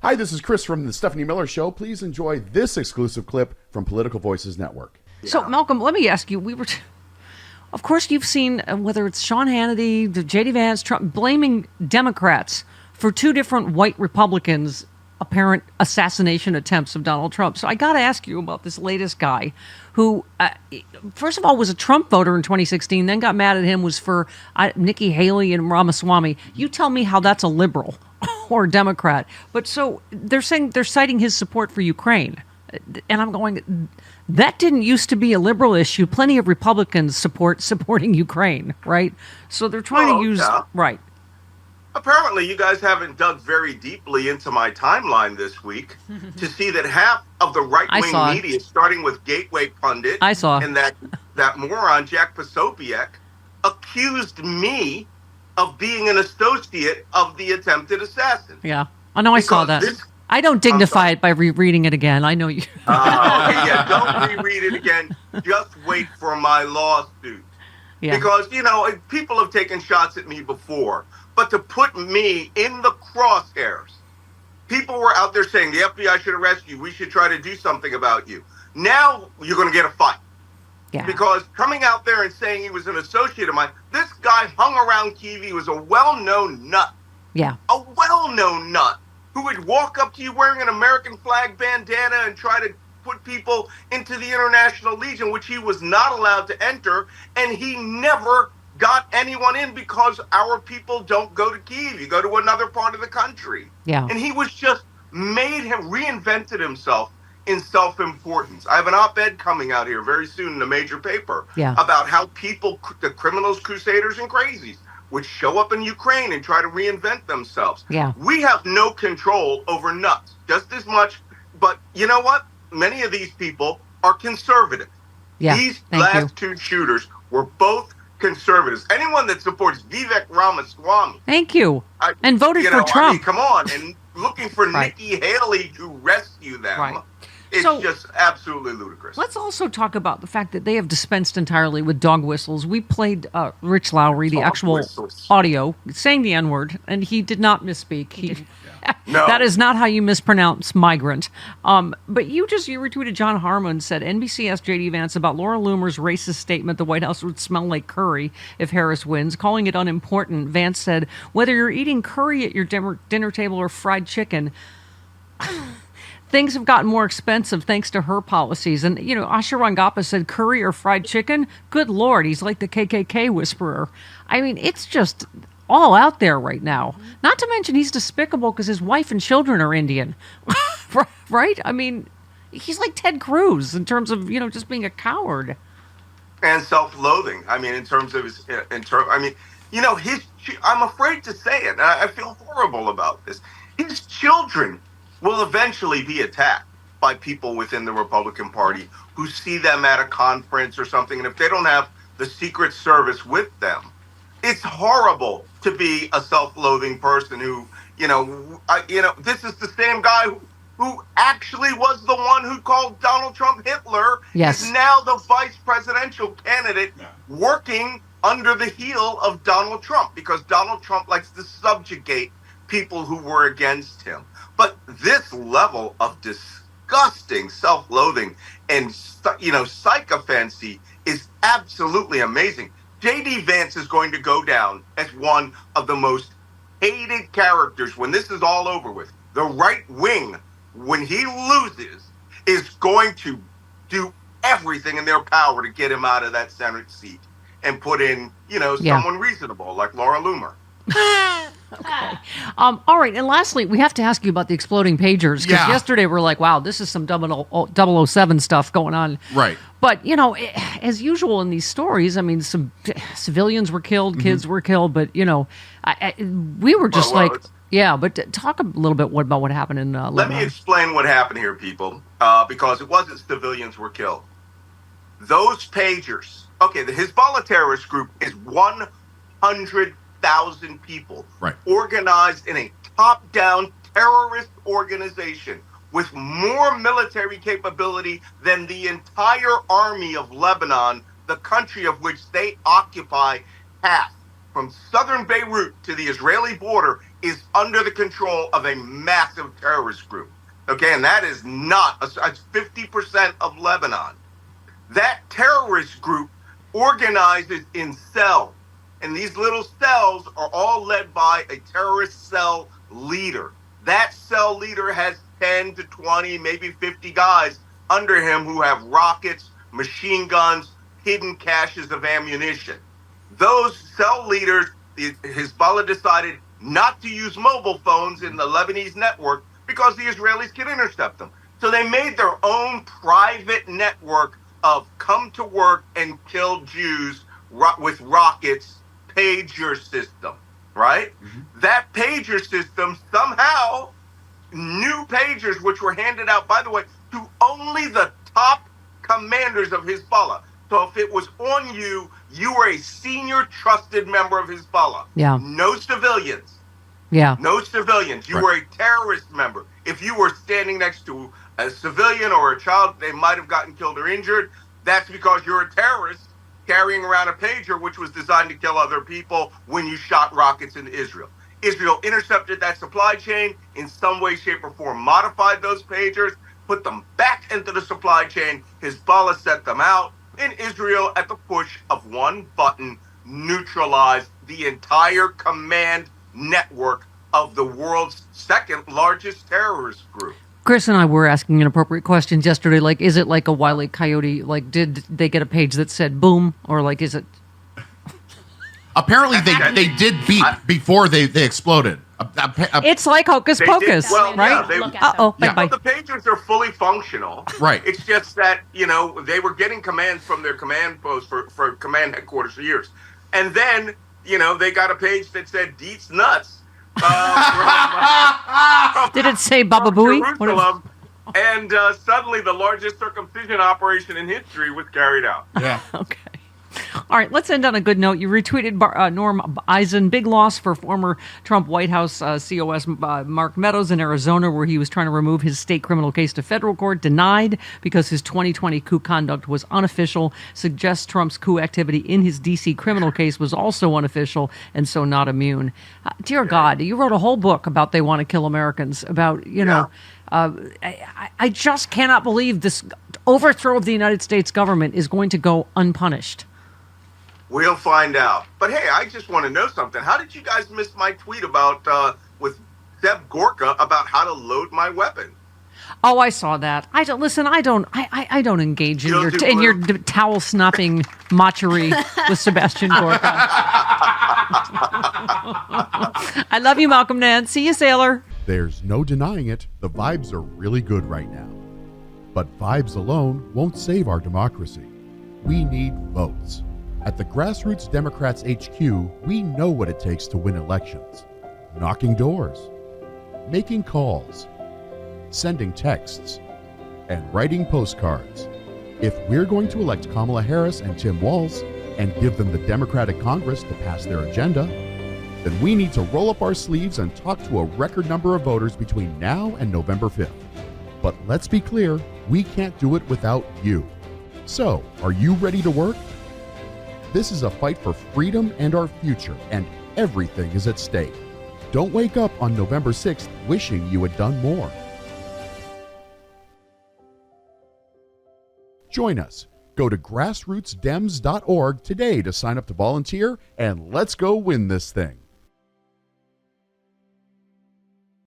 Hi, this is Chris from the Stephanie Miller Show. Please enjoy this exclusive clip from Political Voices Network. So, Malcolm, let me ask you, of course, you've seen whether it's Sean Hannity, J.D. Vance, Trump, blaming Democrats for two different white Republicans' apparent assassination attempts of Donald Trump. So I got to ask you about this latest guy who, first of all, was a Trump voter in 2016, then got mad at him, was for Nikki Haley and Ramaswamy. You tell me how that's a liberal or a Democrat. But so they're saying they're citing his support for Ukraine. And I'm going, that didn't used to be a liberal issue. Plenty of Republicans supporting Ukraine, right? So they're trying to use, right. Apparently, you guys haven't dug very deeply into my timeline this week to see that half of the right-wing media, starting with Gateway Pundit and that moron Jack Posobiec, accused me of being an associate of the attempted assassin. Yeah, I know. I saw that. I don't dignify it by rereading it again. I know you. Okay, yeah, don't reread it again. Just wait for my lawsuit. Yeah. Because, people have taken shots at me before. But to put me in the crosshairs, people were out there saying the FBI should arrest you. We should try to do something about you. Now you're going to get a fight. Yeah. Because coming out there and saying he was an associate of mine, this guy hung around Kyiv. He was a well-known nut. Yeah. A well-known nut who would walk up to you wearing an American flag bandana and try to put people into the International Legion, which he was not allowed to enter. And he never got anyone in because our people don't go to Kyiv. You go to another part of the country. Yeah. And he was just reinvented himself in self-importance. I have an op-ed coming out here very soon in a major paper about how people, the criminals, crusaders, and crazies, would show up in Ukraine and try to reinvent themselves. Yeah. We have no control over nuts, just as much. But you know what? Many of these people are conservative. Yeah. These last two shooters were both conservatives. Anyone that supports Vivek Ramaswamy. Thank you. And voted for Trump. I mean, come on. And looking for Nikki Haley to rescue them. Right. It's just absolutely ludicrous. Let's also talk about the fact that they have dispensed entirely with dog whistles. We played Rich Lowry, the actual audio, saying the N-word, and he did not misspeak. No. That is not how you mispronounce migrant. But you retweeted John Harmon said, NBC asked J.D. Vance about Laura Loomer's racist statement the White House would smell like curry if Harris wins, calling it unimportant. Vance said, whether you're eating curry at your dinner table or fried chicken, things have gotten more expensive thanks to her policies. And, Asha Rangappa said, curry or fried chicken? Good Lord, he's like the KKK whisperer. I mean, it's just all out there right now. Not to mention he's despicable because his wife and children are Indian. Right? I mean, he's like Ted Cruz in terms of, just being a coward. And self-loathing. I mean, in terms of his, I'm afraid to say it. I feel horrible about this. His children will eventually be attacked by people within the Republican Party who see them at a conference or something. And if they don't have the Secret Service with them, it's horrible to be a self-loathing person who, this is the same guy who actually was the one who called Donald Trump Hitler. Yes. Is now the vice presidential candidate working under the heel of Donald Trump because Donald Trump likes to subjugate people who were against him. But this level of disgusting self-loathing and, sycophancy is absolutely amazing. J.D. Vance is going to go down as one of the most hated characters when this is all over with. The right wing, when he loses, is going to do everything in their power to get him out of that Senate seat and put in, someone reasonable like Laura Loomer. Okay. All right. And lastly, we have to ask you about the exploding pagers because yesterday we're like, wow, this is some 007 stuff going on. Right. But, as usual in these stories, I mean, some civilians were killed, kids were killed, but, we were just but talk a little bit about what happened in Lebanon. Let me explain what happened here, people, because it wasn't civilians were killed. Those pagers, the Hezbollah terrorist group is 100,000 people organized in a top-down terrorist organization with more military capability than the entire army of Lebanon, the country of which they occupy half. from southern Beirut to the Israeli border is under the control of a massive terrorist group. Okay, and that is not, it's 50% of Lebanon. That terrorist group organizes in cells, and these little cells are all led by a terrorist cell leader. That cell leader has 10 to 20, maybe 50 guys under him who have rockets, machine guns, hidden caches of ammunition. Those cell leaders, Hezbollah decided not to use mobile phones in the Lebanese network because the Israelis can intercept them. So they made their own private network of come to work and kill Jews with rockets pager system, right? Mm-hmm. That pager system somehow, new pagers, which were handed out, by the way, to only the top commanders of Hezbollah. So if it was on you, you were a senior trusted member of Hezbollah. Yeah. No civilians. Yeah. No civilians. You were a terrorist member. If you were standing next to a civilian or a child, they might have gotten killed or injured. That's because you're a terrorist carrying around a pager, which was designed to kill other people when you shot rockets into Israel. Israel intercepted that supply chain in some way, shape, or form, modified those pagers, put them back into the supply chain. Hezbollah set them out. In Israel, at the push of one button, neutralized the entire command network of the world's second largest terrorist group. Chris and I were asking inappropriate questions yesterday, like, is it like a Wile E. Coyote? Like, did they get a page that said boom? Or, like, is it... Apparently they did beep before they exploded. It's like Hocus Pocus, right? Yeah, well, the pagers are fully functional. Right. It's just that, they were getting commands from their command post for command headquarters for years. And then, they got a page that said Deets nuts. Did it say Baba Booey? And suddenly the largest circumcision operation in history was carried out. Yeah. Okay. All right, let's end on a good note. You retweeted Norm Eisen, big loss for former Trump White House COS Mark Meadows in Arizona, where he was trying to remove his state criminal case to federal court, denied because his 2020 coup conduct was unofficial, suggests Trump's coup activity in his D.C. criminal case was also unofficial and so not immune. Dear God, you wrote a whole book about they want to kill Americans, about, I just cannot believe this overthrow of the United States government is going to go unpunished. We'll find out. But hey, I just want to know something. How did you guys miss my tweet about with Seb Gorka about how to load my weapon? Oh, I saw that. I don't engage in your towel snapping mockery with Sebastian Gorka. I love you, Malcolm Nance. See you, sailor. There's no denying it. The vibes are really good right now. But vibes alone won't save our democracy. We need votes. At the Grassroots Democrats HQ, we know what it takes to win elections. Knocking doors, making calls, sending texts, and writing postcards. If we're going to elect Kamala Harris and Tim Walz and give them the Democratic Congress to pass their agenda, then we need to roll up our sleeves and talk to a record number of voters between now and November 5th. But let's be clear, we can't do it without you. So, are you ready to work? This is a fight for freedom and our future, and everything is at stake. Don't wake up on November 6th wishing you had done more. Join us. Go to grassrootsdems.org today to sign up to volunteer, and let's go win this thing.